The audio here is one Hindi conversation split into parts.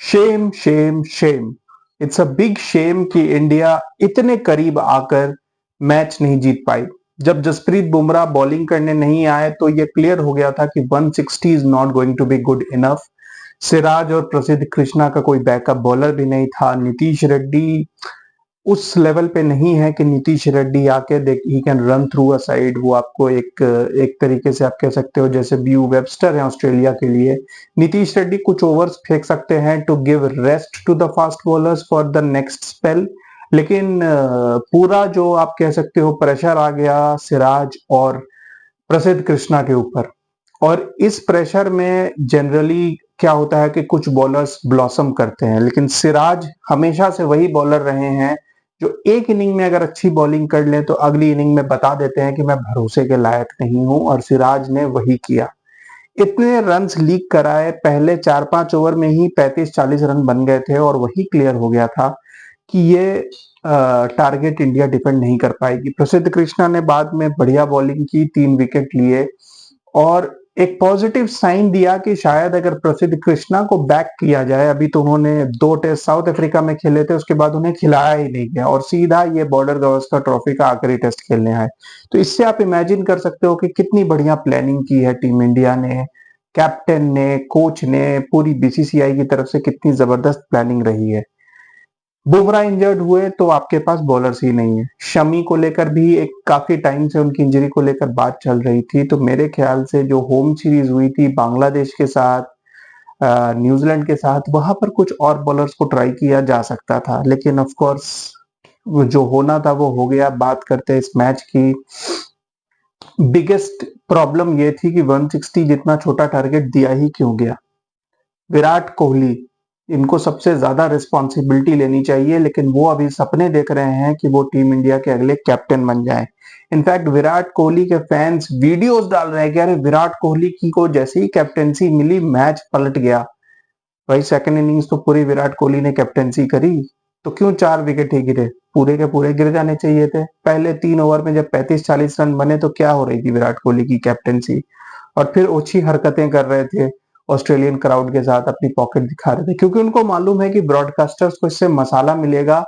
Shem shame shame. It's a big shame कि इंडिया इतने करीब आकर मैच नहीं जीत पाई। जब जसप्रीत बुमराह बॉलिंग करने नहीं आए तो यह क्लियर हो गया था कि 160 is not going to be good enough. Siraj और प्रसिद्ध कृष्णा का कोई बैकअप बॉलर भी नहीं था। नीतीश रेड्डी उस लेवल पे नहीं है कि नीतीश रेड्डी आके देख he can run through a side. वो आपको एक एक तरीके से आप कह सकते हो जैसे ब्यू वेबस्टर है ऑस्ट्रेलिया के लिए। नीतीश रेड्डी कुछ ओवर्स फेंक सकते हैं to give rest to the fast bowlers for the next spell. लेकिन पूरा जो आप कह सकते हो प्रेशर आ गया सिराज और प्रसिद्ध कृष्णा के ऊपर। और इस प्रेशर में जनरली क्या होता है कि कुछ बॉलर्स ब्लॉसम करते हैं, लेकिन सिराज हमेशा से वही बॉलर रहे हैं जो एक इनिंग में अगर अच्छी बॉलिंग कर लें तो अगली इनिंग में बता देते हैं कि मैं भरोसे के लायक नहीं हूं, और सिराज ने वही किया। इतने रन्स लीक कराए, पहले 4-5 ओवर में ही 35-40 रन बन गए थे, और वही क्लियर हो गया था कि ये टारगेट इंडिया डिफेंड नहीं कर पाएगी। प्रसिद्ध कृष्णा ने बाद में बढ़िया बॉलिंग की, 3 विकेट लिए और एक पॉजिटिव साइन दिया कि शायद अगर प्रसिद्ध कृष्णा को बैक किया जाए। अभी तो उन्होंने 2 टेस्ट साउथ अफ्रीका में खेले थे, उसके बाद उन्हें खिलाया ही नहीं गया और सीधा ये बॉर्डर गावस्कर ट्रॉफी का आखिरी टेस्ट खेलने आए। तो इससे आप इमेजिन कर सकते हो कि कितनी बढ़िया प्लानिंग की है टीम इंडिया ने, कैप्टन ने, कोच ने, पूरी बीसीसीआई की तरफ से कितनी जबरदस्त प्लानिंग रही है। बुमराह इंजर्ड हुए तो आपके पास बॉलर्स ही नहीं है। शमी को लेकर भी एक काफी टाइम से उनकी इंजरी को लेकर बात चल रही थी, तो मेरे ख्याल से जो होम सीरीज हुई थी बांग्लादेश के साथ, न्यूजीलैंड के साथ, वहां पर कुछ और बॉलर्स को ट्राई किया जा सकता था, लेकिन ऑफ कोर्स जो होना था वो हो गया। बात करते हैं इस मैच की। बिगेस्ट प्रॉब्लम ये थी कि 160 जितना छोटा टारगेट दिया ही क्यों गया। विराट कोहली, इनको सबसे ज्यादा रिस्पॉन्सिबिलिटी लेनी चाहिए, लेकिन वो अभी सपने देख रहे हैं कि वो टीम इंडिया के अगले कैप्टन बन जाएं। इनफैक्ट विराट कोहली के फैंस वीडियोस डाल रहे हैं कि अरे विराट कोहली की को जैसे ही कैप्टेंसी मिली मैच पलट गया। भाई सेकंड इनिंग्स तो पूरी विराट कोहली ने कैप्टेंसी करी, तो क्यों 4 विकेट ही गिरे? पूरे के पूरे गिर जाने चाहिए थे। पहले 3 ओवर में जब 35-40 रन बने तो क्या हो रही थी विराट कोहली की कैप्टेंसी। और फिर ओछी हरकतें कर रहे थे ऑस्ट्रेलियन क्राउड के साथ, अपनी पॉकेट दिखा रहे थे, क्योंकि उनको मालूम है कि ब्रॉडकास्टर्स को इससे मसाला मिलेगा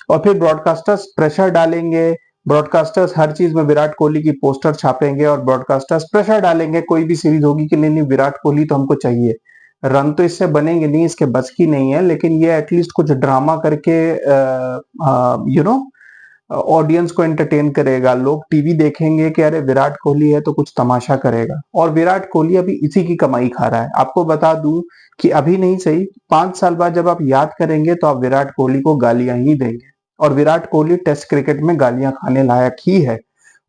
और फिर ब्रॉडकास्टर्स प्रेशर डालेंगे। ब्रॉडकास्टर्स हर चीज में विराट कोहली की पोस्टर छापेंगे और ब्रॉडकास्टर्स प्रेशर डालेंगे कोई भी सीरीज होगी कि नहीं नहीं विराट कोहली तो हमको चाहिए। रन तो इससे बनेंगे नहीं, इसके बस की नहीं है, लेकिन ये एटलीस्ट कुछ ड्रामा करके ऑडियंस को एंटरटेन करेगा। लोग टीवी देखेंगे कि अरे विराट कोहली है तो कुछ तमाशा करेगा, और विराट कोहली अभी इसी की कमाई खा रहा है। आपको बता दूं कि अभी नहीं सही 5 साल बाद जब आप याद करेंगे तो आप विराट कोहली को गालियां ही देंगे। और विराट कोहली टेस्ट क्रिकेट में गालियां खाने लायक ही है,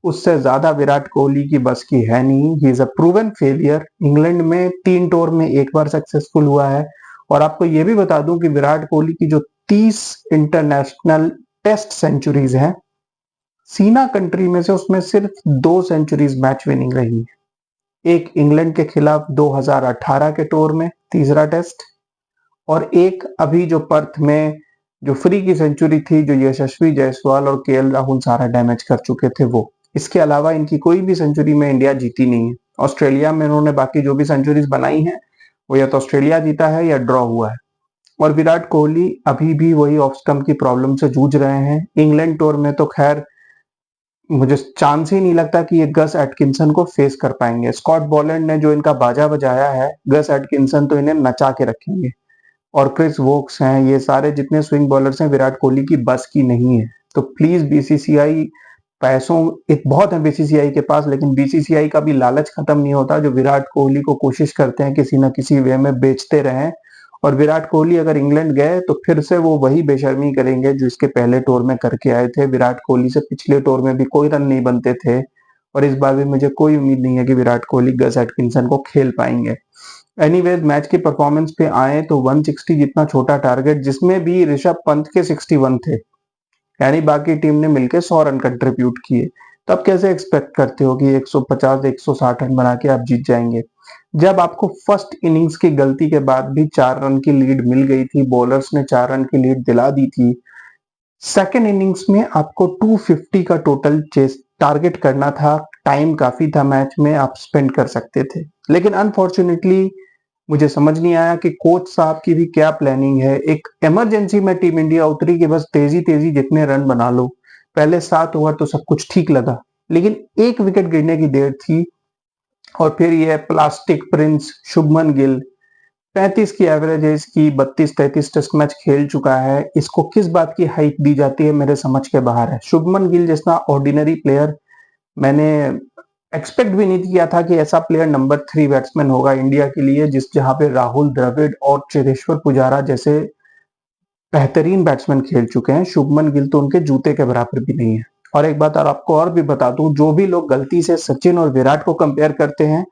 उससे ज्यादा विराट कोहली की बस की है नहीं। He is a proven failure. England में 3 टूर में एक बार सक्सेसफुल हुआ है। और आपको यह भी बता दूं कि विराट कोहली की जो 30 इंटरनेशनल टेस्ट सेंचुरीज हैं सीना कंट्री में से, उसमें सिर्फ 2 सेंचुरीज मैच विनिंग रही है। एक इंग्लैंड के खिलाफ 2018 के टूर में तीसरा टेस्ट, और एक अभी जो पर्थ में जो फ्री की सेंचुरी थी जो यशस्वी जायसवाल और केएल राहुल सारा डैमेज कर चुके थे वो। इसके अलावा इनकी कोई भी सेंचुरी में इंडिया जीती नहीं है। ऑस्ट्रेलिया में इन्होंने बाकी जो भी सेंचुरीज बनाई हैं वो या तो ऑस्ट्रेलिया जीता है या ड्रॉ हुआ है। और विराट कोहली अभी भी वही ऑफ स्टंप की प्रॉब्लम से जूझ रहे हैं। इंग्लैंड टूर में तो खैर मुझे चांस ही नहीं लगता कि ये गस एटकिंसन को फेस कर पाएंगे। स्कॉट बॉलैंड ने जो इनका बाजा बजाया है, गस एटकिंसन तो इन्हें नचा के रखेंगे। और क्रिस वोक्स हैं, ये सारे जितने स्विंग बॉलर्स हैं विराट कोहली की बस की नहीं है। तो प्लीज बीसीसीआई, पैसों एक बहुत है बीसीसीआई के पास, लेकिन बीसीसीआई का भी लालच खत्म नहीं होता जो विराट कोहली को कोशिश करते हैं किसी ना किसी वे में बेचते रहें। और विराट कोहली अगर इंग्लैंड गए तो फिर से वो वही बेशर्मी करेंगे जो इसके पहले टूर में करके आए थे। विराट कोहली से पिछले टूर में भी कोई रन नहीं बनते थे, और इस बार भी मुझे कोई उम्मीद नहीं है कि विराट कोहली गस एटकिंसन को खेल पाएंगे। एनीवेज मैच की परफॉर्मेंस पे आए तो 160 जितना छोटा टारगेट, जिसमें भी ऋषभ पंत के 61 थे, यानी बाकी टीम ने मिलकर 100 रन कंट्रीब्यूट किए। तो आप कैसे एक्सपेक्ट करते हो कि 150-160 रन बना के आप जीत जाएंगे, जब आपको फर्स्ट इनिंग्स की गलती के बाद भी 4 रन की लीड मिल गई थी, बॉलर्स ने 4 रन की लीड दिला दी थी। सेकेंड इनिंग्स में आपको 250 का टोटल चेस टारगेट करना था, टाइम काफी था मैच में, आप स्पेंड कर सकते थे, लेकिन अनफॉर्चुनेटली मुझे समझ नहीं आया कि कोच साहब की भी क्या प्लानिंग है। एक इमरजेंसी में टीम इंडिया उतरी कि बस तेजी तेजी जितने रन बना लो। पहले 7 ओवर तो सब कुछ ठीक लगा, लेकिन एक विकेट गिरने की देर थी और फिर यह प्लास्टिक प्रिंस शुभमन गिल, 35 की एवरेज है इसकी, 32-33 टेस्ट मैच खेल चुका है, इसको किस बात की हाइप दी जाती है मेरे समझ के बाहर है। शुभमन गिल जैसा ऑर्डिनरी प्लेयर मैंने एक्सपेक्ट भी नहीं किया था कि ऐसा प्लेयर नंबर 3 बैट्समैन होगा इंडिया के लिए, जिस जहां पे राहुल द्रविड़ और चेतेश्वर पुजारा जैसे बेहतरीन बैट्समैन खेल चुके हैं। शुभमन गिल तो उनके जूते के बराबर भी नहीं है। और एक बात और आपको और भी बता दूं, जो भी लोग गलती से सचिन और विराट को कंपेयर करते हैं,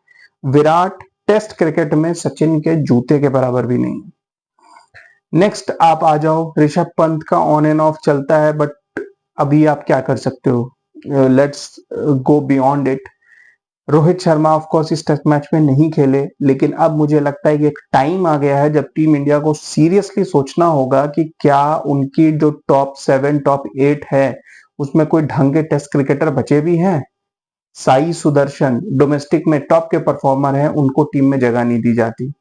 विराट टेस्ट क्रिकेट में सचिन के जूते के बराबर भी नहीं। नेक्स्ट आप आ जाओ, ऋषभ पंत का ऑन एंड ऑफ चलता है, बट अभी आप क्या कर सकते हो, let's go beyond it. Rohit Sharma of course इस टेस्ट मैच में नहीं खेले, लेकिन अब मुझे लगता है कि एक टाइम आ गया है जब टीम इंडिया को सीरियसली सोचना होगा कि क्या उनकी जो टॉप 7 टॉप 8 है उसमें कोई ढंग के टेस्ट क्रिकेटर बचे भी हैं। साई सुदर्शन डोमेस्टिक में टॉप के परफॉर्मर हैं, उनको टीम में जगह नहीं दी जाती।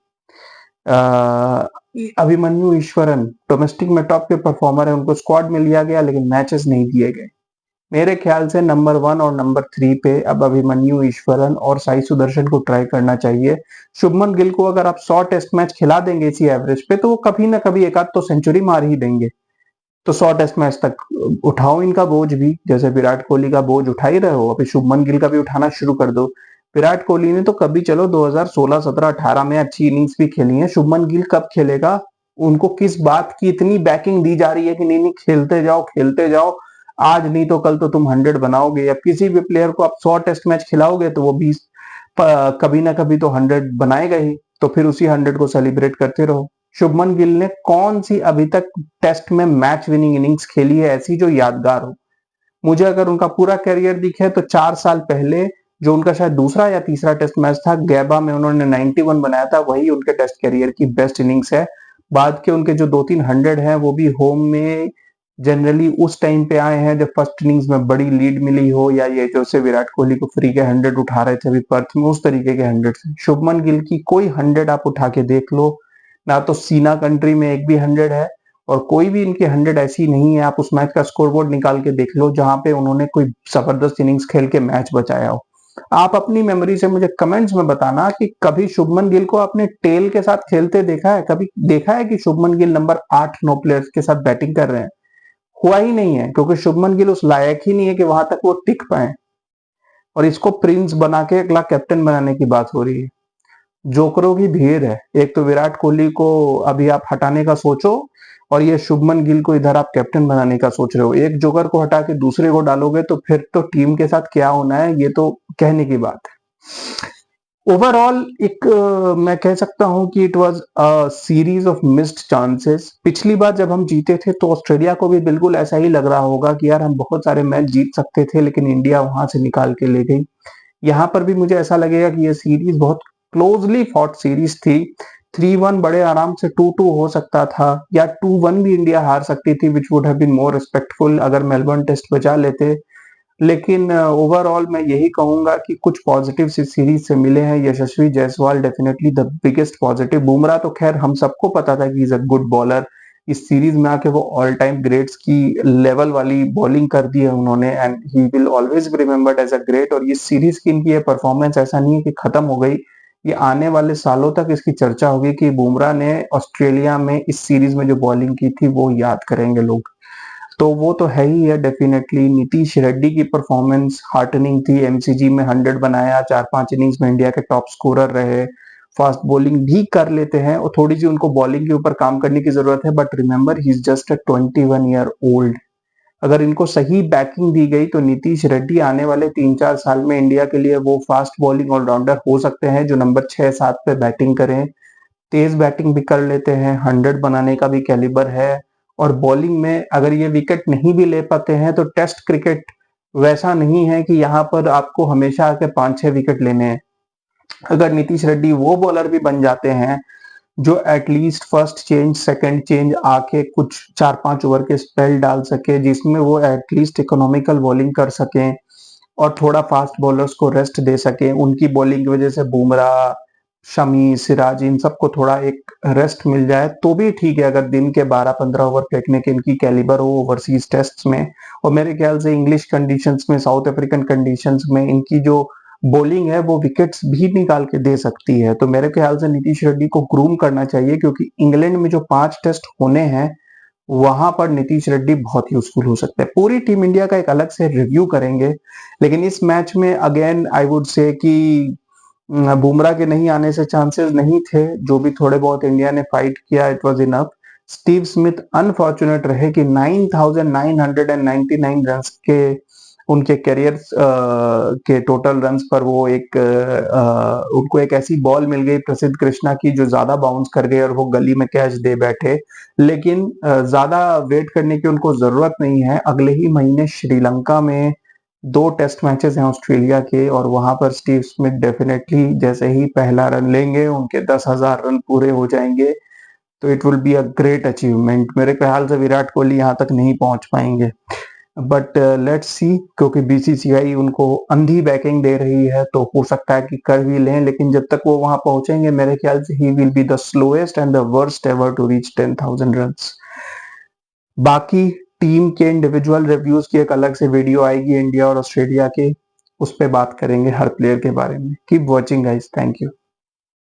अभिमन्यु ईश्वरन डोमेस्टिक में टॉप के परफॉर्मर है, उनको स्क्वाड में लिया गया लेकिन मैचेस नहीं दिए गए। मेरे ख्याल से नंबर 1 और नंबर 3 पे अब अभिमन्यु ईश्वरन और साई सुदर्शन को ट्राई करना चाहिए। शुभमन गिल को अगर आप 100 टेस्ट मैच खिला देंगे इसी एवरेज पे तो वो कभी ना कभी एक आध तो सेंचुरी मार ही देंगे। तो 100 टेस्ट मैच तक उठाओ इनका बोझ भी, जैसे विराट कोहली का बोझ उठा ही रहे हो, अभी शुभमन गिल का भी उठाना शुरू कर दो। विराट कोहली ने तो कभी चलो 2016, 17, 18 में अच्छी इनिंग्स भी खेली है, शुभमन गिल कब खेलेगा? उनको किस बात की इतनी बैकिंग दी जा रही है कि नहीं नहीं खेलते जाओ, आज नहीं तो कल तो तुम 100 बनाओगे। या किसी भी प्लेयर को आप 100 टेस्ट मैच खिलाओगे तो वो भी कभी ना कभी तो 100 बनाएगा ही, तो फिर उसी 100 को सेलिब्रेट करते रहो। शुभमन गिल ने कौन सी अभी तक टेस्ट में मैच विनिंग इनिंग्स खेली है ऐसी जो यादगार हो? मुझे अगर उनका पूरा करियर दिखे तो 4 साल पहले जो उनका शायद दूसरा या तीसरा टेस्ट मैच था, गैबा में उन्होंने 91 बनाया था, वही उनके टेस्ट करियर की बेस्ट इनिंग्स है। बाद के उनके जो 2-3 100 हैं वो भी होम में जनरली उस टाइम पे आए हैं जब फर्स्ट इनिंग्स में बड़ी लीड मिली हो, या ये जैसे विराट कोहली को फ्री के 100 उठा रहे थे अभी पर्थ में, उस तरीके के 100 से। शुभमन गिल की कोई 100 आप उठा के देख लो, ना तो सीना कंट्री में एक भी 100 है और कोई भी इनकी 100 ऐसी नहीं है। आप उस मैच का स्कोरबोर्ड निकाल के देख लो जहां पे उन्होंने कोई जबरदस्त इनिंग्स खेल के मैच बचाया हो। आप अपनी मेमोरी से मुझे कमेंट्स में बताना कि कभी शुभमन गिल को आपने टेल के साथ खेलते देखा है? कभी देखा है कि शुभमन गिल नंबर 8-9 प्लेयर्स के साथ बैटिंग कर रहे हैं? हुआ ही नहीं है, क्योंकि शुभमन गिल उस लायक ही नहीं है कि वहां तक वो टिक पाए। और इसको प्रिंस बना के अगला कैप्टन बनाने की बात हो रही है। जोकरों की भीड़ है, एक तो विराट कोहली को अभी आप हटाने का सोचो और ये शुभमन गिल को इधर आप कैप्टन बनाने का सोच रहे हो। एक जोकर को हटा के दूसरे को डालोगे तो फिर तो टीम के साथ क्या होना है ये तो कहने की बात है। ओवरऑल एक मैं कह सकता हूं कि it was a series of missed chances. पिछली बार जब हम जीते थे तो ऑस्ट्रेलिया को भी बिल्कुल ऐसा ही लग रहा होगा कि यार हम बहुत सारे मैच जीत सकते थे, लेकिन इंडिया वहां से निकाल के ले गई। यहाँ पर भी मुझे ऐसा लगेगा कि ये सीरीज बहुत क्लोजली फॉट सीरीज थी। 3-1 बड़े आराम से 2-2 हो सकता था, या 2-1 भी इंडिया हार सकती थी, which would have been more respectful अगर मेलबर्न टेस्ट बचा लेते। लेकिन ओवरऑल मैं यही कहूंगा कि कुछ पॉजिटिव इस सीरीज से मिले हैं। Yashasvi Jaiswal definitely the biggest positive. Bumrah तो खैर हम सबको पता था कि इज अ गुड बॉलर, इस सीरीज में आके वो ऑल टाइम ग्रेट्स की लेवल वाली बॉलिंग कर दी है उन्होंने, and he will always be remembered as a great. और ये सीरीज की इनकी ये परफॉर्मेंस ऐसा नहीं है कि खत्म हो गई, ये आने वाले सालों तक इसकी चर्चा होगी कि बुमराह ने ऑस्ट्रेलिया में इस सीरीज में जो बॉलिंग की थी वो याद करेंगे लोग। तो वो तो है ही है डेफिनेटली। नीतीश रेड्डी की परफॉर्मेंस हार्टनिंग थी, एमसीजी में 100 बनाया, 4-5 इनिंग्स में इंडिया के टॉप स्कोरर रहे, फास्ट बॉलिंग भी कर लेते हैं और थोड़ी सी उनको बॉलिंग के ऊपर काम करने की जरूरत है, but remember he is just a 21 year old. अगर इनको सही बैकिंग दी गई तो नीतीश रेड्डी आने वाले 3-4 साल में इंडिया के लिए वो फास्ट बॉलिंग ऑलराउंडर हो सकते हैं जो नंबर 6-7 पे बैटिंग करें, तेज बैटिंग भी कर लेते हैं, 100 बनाने का भी कैलिबर है। और बॉलिंग में अगर ये विकेट नहीं भी ले पाते हैं तो टेस्ट क्रिकेट वैसा नहीं है कि यहाँ पर आपको हमेशा आके 5-6 विकेट लेने हैं। अगर नीतीश रेड्डी वो बॉलर भी बन जाते हैं जो at least first change second change आके कुछ 4-5 ओवर के स्पेल डाल सके जिसमें वो एटलीस्ट इकोनॉमिकल बॉलिंग कर सकें और थोड़ा फास्ट बॉलर्स को रेस्ट दे सके, उनकी बॉलिंग की वजह से बुमराह, शमी, सिराज, इन सबको थोड़ा एक रेस्ट मिल जाए तो भी ठीक है, अगर दिन के 12-15 ओवर फेंकने के इनकी कैलिबर हो ओवरसीज टेस्ट्स में। और मेरे ख्याल से इंग्लिश कंडीशंस में, साउथ अफ्रीकन कंडीशंस में इनकी जो बॉलिंग है वो विकेट्स भी निकाल के दे सकती है। तो मेरे ख्याल से नीतीश रेड्डी को ग्रूम करना चाहिए, क्योंकि इंग्लैंड में जो 5 टेस्ट होने हैं वहां पर नीतीश रेड्डी बहुत यूजफुल हो सकते हैं। पूरी टीम इंडिया का एक अलग से रिव्यू करेंगे, लेकिन इस मैच में अगेन आई वुड से कि बुमराह के नहीं आने से चांसेस नहीं थे। जो भी थोड़े बहुत इंडिया ने फाइट किया it was enough. Steve Smith unfortunate रहे कि 9,999 रन्स के उनके करियर के टोटल रन्स पर वो उनको एक ऐसी बॉल मिल गई प्रसिद्ध कृष्णा की जो ज्यादा बाउंस कर गई और वो गली में कैच दे बैठे। लेकिन ज्यादा वेट करने की उनको जरूरत नहीं है। अगले ही महीने श्रीलंका में 2 टेस्ट मैचेस हैं ऑस्ट्रेलिया के, और वहां पर स्टीव स्मिथ डेफिनेटली जैसे ही पहला रन लेंगे उनके 10,000 रन पूरे हो जाएंगे, तो it will be a great achievement. मेरे ख्याल से विराट कोहली यहाँ तक नहीं पहुंच पाएंगे, बट लेट्स सी, क्योंकि बीसीसीआई उनको अंधी बैकिंग दे रही है तो हो सकता है कि कर भी लें। लेकिन जब तक वो वहां पहुंचेंगे मेरे ख्याल से he will be the slowest and the worst ever to reach 10,000 runs. बाकी टीम के इंडिविजुअल रिव्यूज की एक अलग से वीडियो आएगी इंडिया और ऑस्ट्रेलिया के, उस पर बात करेंगे हर प्लेयर के बारे में। Keep watching guys, thank you.